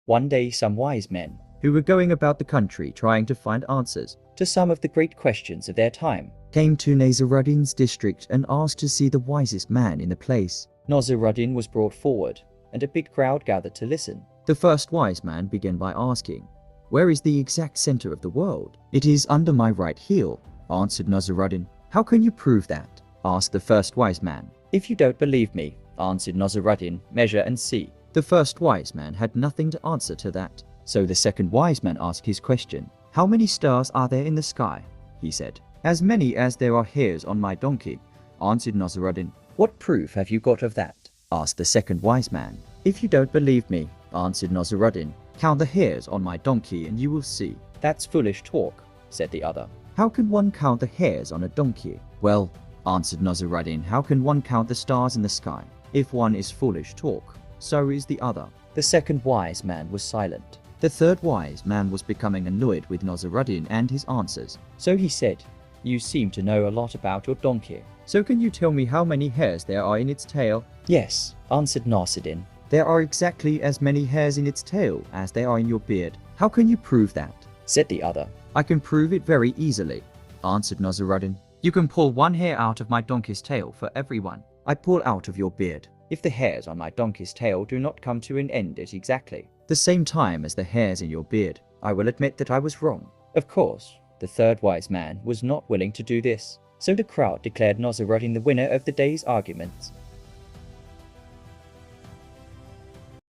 One day some wise men, who were going about the country trying to find answers to some of the great questions of their time, came to Nazaruddin's district and asked to see the wisest man in the place. Nazaruddin was brought forward, and a big crowd gathered to listen. The first wise man began by asking, "Where is the exact center of the world?" "It is under my right heel," answered Nazaruddin. "How can you prove that?" asked the first wise man. "If you don't believe me," answered Nazaruddin, "measure and see." The first wise man had nothing to answer to that. So the second wise man asked his question. "How many stars are there in the sky?" he said. "As many as there are hairs on my donkey," answered Nazaruddin. "What proof have you got of that?" asked the second wise man. "If you don't believe me," answered Nazaruddin, "count the hairs on my donkey and you will see." "That's foolish talk," said the other. "How can one count the hairs on a donkey?" "Well," answered Nazaruddin, "how can one count the stars in the sky? If one is foolish talk, so is the other." The second wise man was silent. The third wise man was becoming annoyed with Nazaruddin and his answers. So he said, "You seem to know a lot about your donkey. "So can you tell me how many hairs there are in its tail?" "Yes," answered Nazaruddin. "There are exactly as many hairs in its tail as there are in your beard. How can you prove that?" said the other. "I can prove it very easily," answered Nazaruddin. "You can pull one hair out of my donkey's tail for everyone I pull out of your beard. If the hairs on my donkey's tail do not come to an end at exactly the same time as the hairs in your beard, I will admit that I was wrong." Of course, the third wise man was not willing to do this, so the crowd declared Nazaruddin the winner of the day's arguments.